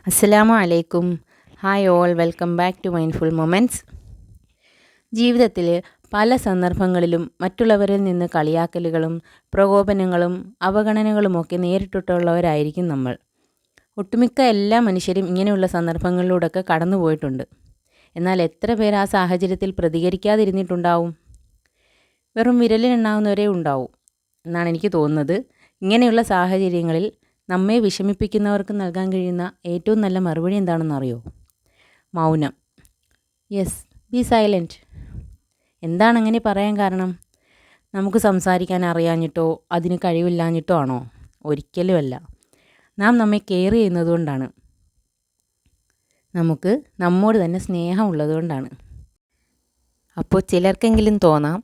അസ്സലാമു അലൈക്കും. Hi all, welcome back to mindful moments. ജീവിതത്തിൽ പല സന്ദർഭങ്ങളിലും മറ്റുള്ളവരിൽ നിന്ന് കളിയാക്കലുകളും പ്രകോപനങ്ങളും അവഗണനകളുമൊക്കെ നേരിട്ടിട്ടുള്ളവരായിരിക്കും നമ്മൾ. ഒട്ടുമിക്ക എല്ലാ മനുഷ്യരും ഇങ്ങനെയുള്ള സന്ദർഭങ്ങളിലൂടെയൊക്കെ കടന്നു പോയിട്ടുണ്ട്. എന്നാൽ എത്ര പേർ ആ സാഹചര്യത്തിൽ പ്രതികരിക്കാതിരുന്നിട്ടുണ്ടാവും? വെറും വിരലിലെണ്ണാവുന്നവരേ ഉണ്ടാവും എന്നാണ് എനിക്ക് തോന്നുന്നത്. ഇങ്ങനെയുള്ള സാഹചര്യങ്ങളിൽ നമ്മെ വിഷമിപ്പിക്കുന്നവർക്ക് നൽകാൻ കഴിയുന്ന ഏറ്റവും നല്ല മറുപടി എന്താണെന്നറിയോ? മൗനം. Yes, B silent. എന്താണ് അങ്ങനെ പറയാൻ കാരണം? നമുക്ക് സംസാരിക്കാൻ അറിയാഞ്ഞിട്ടോ അതിന് കഴിവില്ലാഞ്ഞിട്ടോ ആണോ? ഒരിക്കലുമല്ല. നാം നമ്മെ കെയർ ചെയ്യുന്നതുകൊണ്ടാണ്. നമുക്ക് നമ്മോട് തന്നെ സ്നേഹമുള്ളതുകൊണ്ടാണ്. അപ്പോൾ ചിലർക്കെങ്കിലും തോന്നാം,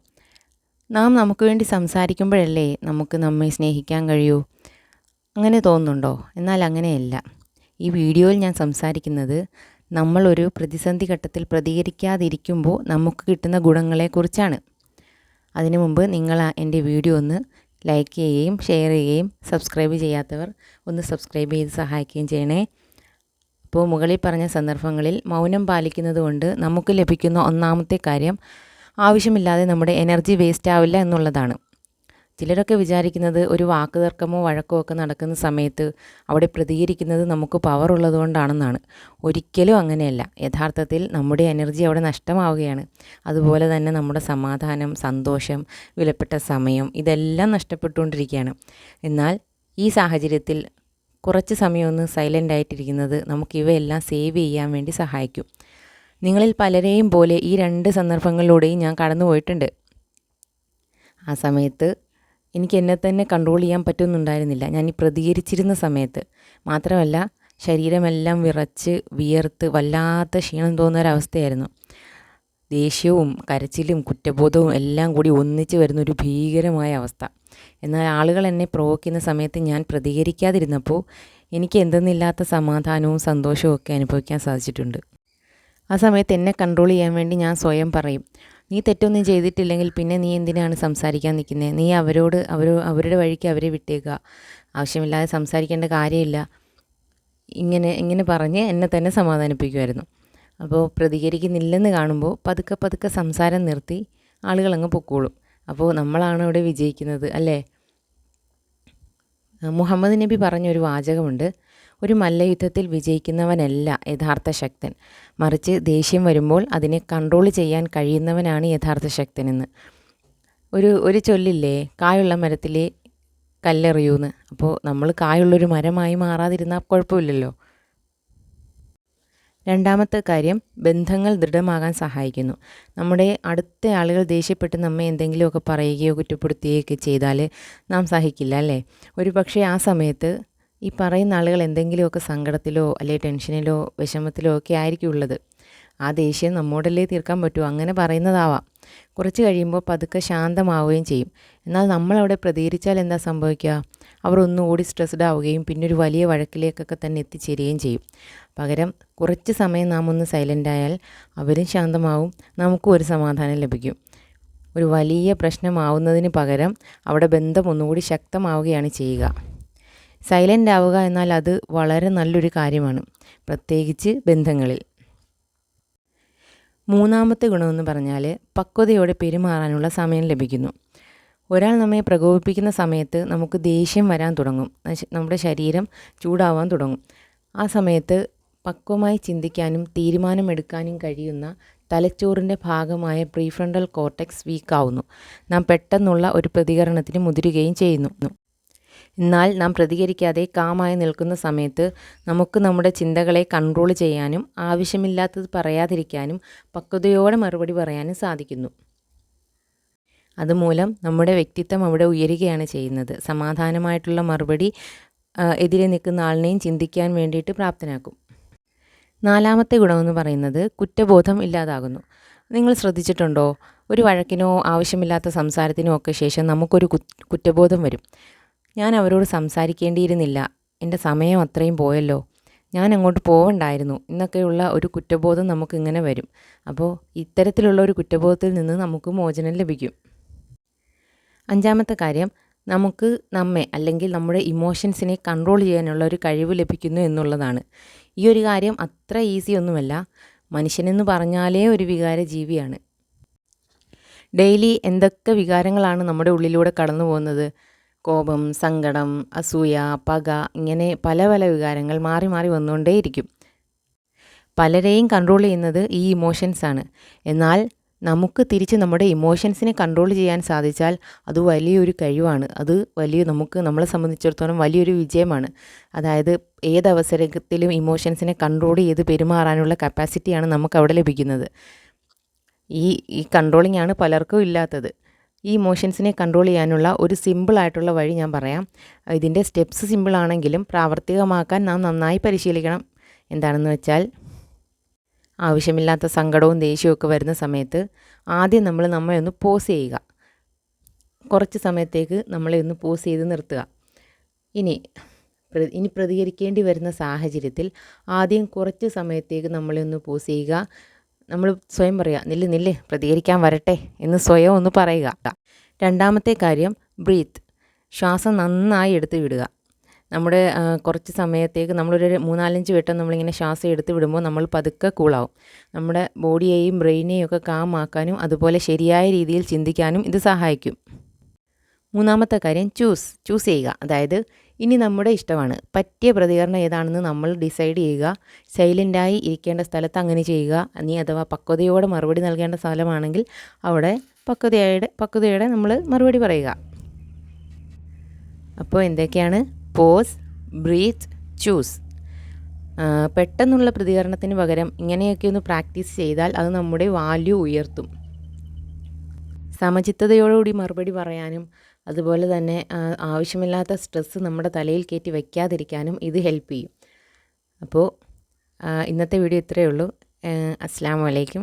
നാം നമുക്ക് വേണ്ടി സംസാരിക്കുമ്പോഴല്ലേ നമുക്ക് നമ്മെ സ്നേഹിക്കാൻ കഴിയൂ. അങ്ങനെ തോന്നുന്നുണ്ടോ? എന്നാൽ അങ്ങനെയല്ല. ഈ വീഡിയോയിൽ ഞാൻ സംസാരിക്കുന്നത് നമ്മളൊരു പ്രതിസന്ധി ഘട്ടത്തിൽ പ്രതികരിക്കാതിരിക്കുമ്പോൾ നമുക്ക് കിട്ടുന്ന ഗുണങ്ങളെക്കുറിച്ചാണ്. അതിനു മുമ്പ് നിങ്ങൾ എൻ്റെ വീഡിയോ ഒന്ന് ലൈക്ക് ചെയ്യുകയും ഷെയർ ചെയ്യുകയും സബ്സ്ക്രൈബ് ചെയ്യാത്തവർ ഒന്ന് സബ്സ്ക്രൈബ് ചെയ്ത് സഹായിക്കുകയും ചെയ്യണേ. അപ്പോൾ മുകളിൽ പറഞ്ഞ സന്ദർഭങ്ങളിൽ മൗനം പാലിക്കുന്നത് കൊണ്ട് നമുക്ക് ലഭിക്കുന്ന ഒന്നാമത്തെ കാര്യം, ആവശ്യമില്ലാതെ നമ്മുടെ എനർജി വേസ്റ്റ് ആവില്ല എന്നുള്ളതാണ്. ചിലരൊക്കെ വിചാരിക്കുന്നത് ഒരു വാക്ക് തർക്കമോ വഴക്കോ ഒക്കെ നടക്കുന്ന സമയത്ത് അവിടെ പ്രതികരിക്കുന്നത് നമുക്ക് പവർ ഉള്ളതുകൊണ്ടാണെന്നാണ്. ഒരിക്കലും അങ്ങനെയല്ല. യഥാർത്ഥത്തിൽ നമ്മുടെ എനർജി അവിടെ നഷ്ടമാവുകയാണ്. അതുപോലെ തന്നെ നമ്മുടെ സമാധാനം, സന്തോഷം, വിലപ്പെട്ട സമയം ഇതെല്ലാം നഷ്ടപ്പെട്ടുകൊണ്ടിരിക്കുകയാണ്. എന്നാൽ ഈ സാഹചര്യത്തിൽ കുറച്ച് സമയം ഒന്ന് സൈലൻ്റ് ആയിട്ടിരിക്കുന്നത് നമുക്കിവയെല്ലാം സേവ് ചെയ്യാൻ വേണ്ടി സഹായിക്കും. നിങ്ങളിൽ പലരെയും പോലെ ഈ രണ്ട് സന്ദർഭങ്ങളിലൂടെയും ഞാൻ കടന്നു പോയിട്ടുണ്ട്. ആ സമയത്ത് എനിക്ക് എന്നെ തന്നെ കൺട്രോൾ ചെയ്യാൻ പറ്റുന്നുണ്ടായിരുന്നില്ല. ഞാൻ ഈ പ്രതികരിച്ചിരുന്ന സമയത്ത് മാത്രമല്ല, ശരീരമെല്ലാം വിറച്ച് വിയർത്ത് വല്ലാത്ത ക്ഷീണം തോന്നുന്നൊരവസ്ഥയായിരുന്നു. ദേഷ്യവും കരച്ചിലും കുറ്റബോധവും എല്ലാം കൂടി ഒന്നിച്ച് വരുന്നൊരു ഭീകരമായ അവസ്ഥ. എന്നാൽ ആളുകൾ എന്നെ പ്രവോക്കുന്ന സമയത്ത് ഞാൻ പ്രതികരിക്കാതിരുന്നപ്പോൾ എനിക്ക് എന്തെന്നില്ലാത്ത സമാധാനവും സന്തോഷവും ഒക്കെ അനുഭവിക്കാൻ സാധിച്ചിട്ടുണ്ട്. ആ സമയത്ത് എന്നെ കൺട്രോൾ ചെയ്യാൻ വേണ്ടി ഞാൻ സ്വയം പറയും, നീ തെറ്റൊന്നും ചെയ്തിട്ടില്ലെങ്കിൽ പിന്നെ നീ എന്തിനാണ് സംസാരിക്കാൻ നിൽക്കുന്നത്? നീ അവരുടെ വഴിക്ക് അവരെ വിട്ടേക്കുക, ആവശ്യമില്ലാതെ സംസാരിക്കേണ്ട കാര്യമില്ല. ഇങ്ങനെ പറഞ്ഞ് എന്നെ തന്നെ സമാധാനിപ്പിക്കുമായിരുന്നു. അപ്പോൾ പ്രതികരിക്കുന്നില്ലെന്ന് കാണുമ്പോൾ പതുക്കെ സംസാരം നിർത്തി ആളുകളങ്ങ് പൊക്കോളും. അപ്പോൾ നമ്മളാണ് ഇവിടെ വിജയിക്കുന്നത്, അല്ലേ? മുഹമ്മദ് നബി പറഞ്ഞൊരു വാചകമുണ്ട്, ഒരു മല്ലയുദ്ധത്തിൽ വിജയിക്കുന്നവനല്ല യഥാർത്ഥ ശക്തൻ, മറിച്ച് ദേഷ്യം വരുമ്പോൾ അതിനെ കൺട്രോൾ ചെയ്യാൻ കഴിയുന്നവനാണ് യഥാർത്ഥ ശക്തനെന്ന്. ഒരു ചൊല്ലില്ലേ, കായുള്ള മരത്തിലെ കല്ലെറിയൂന്ന്. അപ്പോൾ നമ്മൾ കായുള്ളൊരു മരമായി മാറാതിരുന്നാൽ കുഴപ്പമില്ലല്ലോ. രണ്ടാമത്തെ കാര്യം, ബന്ധങ്ങൾ ദൃഢമാകാൻ സഹായിക്കുന്നു. നമ്മുടെ അടുത്ത ആളുകൾ ദേഷ്യപ്പെട്ട് നമ്മെ എന്തെങ്കിലുമൊക്കെ പറയുകയോ കുറ്റപ്പെടുത്തുകയൊക്കെ ചെയ്താൽ നാം സഹിക്കില്ല, അല്ലേ? ഒരു പക്ഷേ ആ സമയത്ത് ഈ പറയുന്ന ആളുകൾ എന്തെങ്കിലുമൊക്കെ സങ്കടത്തിലോ അല്ലെങ്കിൽ ടെൻഷനിലോ വിഷമത്തിലോ ഒക്കെ ആയിരിക്കും ഉള്ളത്. ആ ദേഷ്യം നമ്മോടല്ലേ തീർക്കാൻ പറ്റൂ, അങ്ങനെ പറയുന്നതാവാം. കുറച്ച് കഴിയുമ്പോൾ പതുക്കെ ശാന്തമാവുകയും ചെയ്യും. എന്നാൽ നമ്മളവിടെ പ്രതികരിച്ചാൽ എന്താ സംഭവിക്കുക? അവർ ഒന്നുകൂടി സ്ട്രെസ്ഡ് ആവുകയും പിന്നെ ഒരു വലിയ വഴക്കിലേക്കൊക്കെ തന്നെ എത്തിച്ചേരുകയും ചെയ്യും. പകരം കുറച്ച് സമയം നാം ഒന്ന് സൈലൻ്റ് ആയാൽ അവരും ശാന്തമാവും, നമുക്കും ഒരു സമാധാനം ലഭിക്കും. ഒരു വലിയ പ്രശ്നമാവുന്നതിന് പകരം അവിടെ ബന്ധം ഒന്നുകൂടി ശക്തമാവുകയാണ് ചെയ്യുക. സൈലൻ്റ് ആവുക എന്നാൽ അത് വളരെ നല്ലൊരു കാര്യമാണ്, പ്രത്യേകിച്ച് ബന്ധങ്ങളിൽ. മൂന്നാമത്തെ ഗുണമെന്ന് പറഞ്ഞാൽ പക്വതയോടെ പെരുമാറാനുള്ള സമയം ലഭിക്കുന്നു. ഒരാൾ നമ്മെ പ്രകോപിപ്പിക്കുന്ന സമയത്ത് നമുക്ക് ദേഷ്യം വരാൻ തുടങ്ങും, നമ്മുടെ ശരീരം ചൂടാവാൻ തുടങ്ങും. ആ സമയത്ത് പക്വമായി ചിന്തിക്കാനും തീരുമാനമെടുക്കാനും കഴിയുന്ന തലച്ചോറിൻ്റെ ഭാഗമായ പ്രീഫ്രണ്ടൽ കോർട്ടെക്സ് വീക്കാവുന്നു. നാം പെട്ടെന്നുള്ള ഒരു പ്രതികരണത്തിന് മുതിരുകയും ചെയ്യുന്നു. എന്നാൽ നാം പ്രതികരിക്കാതെ കാമായി നിൽക്കുന്ന സമയത്ത് നമുക്ക് നമ്മുടെ ചിന്തകളെ കൺട്രോൾ ചെയ്യാനും ആവശ്യമില്ലാത്തത് പറയാതിരിക്കാനും പക്വതയോടെ മറുപടി പറയാനും സാധിക്കുന്നു. അതുമൂലം നമ്മുടെ വ്യക്തിത്വം അവിടെ ഉയരുകയാണ് ചെയ്യുന്നത്. സമാധാനമായിട്ടുള്ള മറുപടി എതിരെ നിൽക്കുന്ന ആളിനെയും ചിന്തിക്കാൻ വേണ്ടിയിട്ട് പ്രാപ്തനാക്കും. നാലാമത്തെ ഗുണമെന്ന് പറയുന്നത് കുറ്റബോധം ഇല്ലാതാകുന്നു. നിങ്ങൾ ശ്രദ്ധിച്ചിട്ടുണ്ടോ? ഒരു വഴക്കിനോ ആവശ്യമില്ലാത്ത സംസാരത്തിനോ ഒക്കെ ശേഷം നമുക്കൊരു കുറ്റബോധം വരും. ഞാൻ അവരോട് സംസാരിക്കേണ്ടിയിരുന്നില്ല, എൻ്റെ സമയം അത്രയും പോയല്ലോ, ഞാൻ അങ്ങോട്ട് പോവണ്ടായിരുന്നു എന്നൊക്കെയുള്ള ഒരു കുറ്റബോധം നമുക്കിങ്ങനെ വരും. അപ്പോൾ ഇത്തരത്തിലുള്ള ഒരു കുറ്റബോധത്തിൽ നിന്ന് നമുക്ക് മോചനം ലഭിക്കും. അഞ്ചാമത്തെ കാര്യം, നമുക്ക് നമ്മെ അല്ലെങ്കിൽ നമ്മുടെ ഇമോഷൻസിനെ കൺട്രോൾ ചെയ്യാനുള്ള ഒരു കഴിവ് ലഭിക്കുന്നു എന്നുള്ളതാണ്. ഈ ഒരു കാര്യം അത്ര ഈസി ഒന്നുമല്ല. മനുഷ്യനെന്ന് പറഞ്ഞാലേ ഒരു വികാര ജീവിയാണ്. ഡെയിലി എന്തൊക്കെ വികാരങ്ങളാണ് നമ്മുടെ ഉള്ളിലൂടെ കടന്നു പോകുന്നത്. കോപം, സങ്കടം, അസൂയ, പക, ഇങ്ങനെ പല പല വികാരങ്ങൾ മാറി മാറി വന്നുകൊണ്ടേയിരിക്കും. പലരെയും കൺട്രോൾ ചെയ്യുന്നത് ഈ ഇമോഷൻസാണ്. എന്നാൽ നമുക്ക് തിരിച്ച് നമ്മുടെ ഇമോഷൻസിനെ കൺട്രോൾ ചെയ്യാൻ സാധിച്ചാൽ അത് വലിയൊരു കഴിവാണ്. അത് നമ്മളെ സംബന്ധിച്ചിടത്തോളം വലിയൊരു വിജയമാണ്. അതായത് ഏതവസരത്തിലും ഇമോഷൻസിനെ കൺട്രോൾ ചെയ്ത് പെരുമാറാനുള്ള കപ്പാസിറ്റിയാണ് നമുക്ക് അവിടെ ലഭിക്കുന്നത്. ഈ കൺട്രോളിംഗ് ആണ് പലർക്കും ഇല്ലാത്തത്. ഈ ഇമോഷൻസിനെ കൺട്രോൾ ചെയ്യാനുള്ള ഒരു സിമ്പിളായിട്ടുള്ള വഴി ഞാൻ പറയാം. ഇതിൻ്റെ സ്റ്റെപ്സ് സിമ്പിളാണെങ്കിലും പ്രാവർത്തികമാക്കാൻ നാം നന്നായി പരിശീലിക്കണം. എന്താണെന്ന് വെച്ചാൽ, ആവശ്യമില്ലാത്ത സങ്കടവും ദേഷ്യവും ഒക്കെ വരുന്ന സമയത്ത് ആദ്യം നമ്മെ ഒന്ന് പോസ് ചെയ്യുക. കുറച്ച് സമയത്തേക്ക് നമ്മളെ ഒന്ന് പോസ് ചെയ്ത് നിർത്തുക. ഇനി പ്രതികരിക്കേണ്ടി വരുന്ന സാഹചര്യത്തിൽ ആദ്യം കുറച്ച് സമയത്തേക്ക് നമ്മളെ ഒന്ന് പോസ് ചെയ്യുക. നമ്മൾ സ്വയം പറയുക, നില്ല് പ്രതികരിക്കാൻ വരട്ടെ എന്ന് സ്വയം ഒന്ന് പറയുക. രണ്ടാമത്തെ കാര്യം, ബ്രീത്ത്. ശ്വാസം നന്നായി എടുത്ത് വിടുക. നമ്മുടെ കുറച്ച് സമയത്തേക്ക് നമ്മളൊരു 3-4 വട്ടം നമ്മളിങ്ങനെ ശ്വാസം എടുത്ത് വിടുമ്പോൾ നമ്മൾ പതുക്കെ കൂളാവും. നമ്മുടെ ബോഡിയെയും ബ്രെയിനെയും ഒക്കെ കാമാക്കാനും അതുപോലെ ശരിയായ രീതിയിൽ ചിന്തിക്കാനും ഇത് സഹായിക്കും. മൂന്നാമത്തെ കാര്യം, ചൂസ് ചെയ്യുക. അതായത് ഇനി നമ്മുടെ ഇഷ്ടമാണ്. പറ്റിയ പ്രതികരണം ഏതാണെന്ന് നമ്മൾ ഡിസൈഡ് ചെയ്യുക. സൈലൻ്റായി ഇരിക്കേണ്ട സ്ഥലത്ത് അങ്ങനെ ചെയ്യുക. നീ അഥവാ പക്വതയോടെ മറുപടി നൽകേണ്ട സ്ഥലമാണെങ്കിൽ അവിടെ പക്വതയോടെ നമ്മൾ മറുപടി പറയുക. അപ്പോൾ എന്തൊക്കെയാണ്? Pause, breathe, choose. പെട്ടെന്നുള്ള പ്രതികരണത്തിന് പകരം ഇങ്ങനെയൊക്കെ ഒന്ന് പ്രാക്ടീസ് ചെയ്താൽ അത് നമ്മുടെ വാല്യൂ ഉയർത്തും. സമചിത്തതയോടുകൂടി മറുപടി പറയാനും അതുപോലെ തന്നെ ആവശ്യമില്ലാത്ത സ്ട്രെസ്സ് നമ്മുടെ തലയിൽ കയറ്റി വയ്ക്കാതിരിക്കാനും ഇത് ഹെൽപ്പ് ചെയ്യും. അപ്പോൾ ഇന്നത്തെ വീഡിയോ ഇത്രയേ ഉള്ളൂ. അസ്സലാമു അലൈക്കും.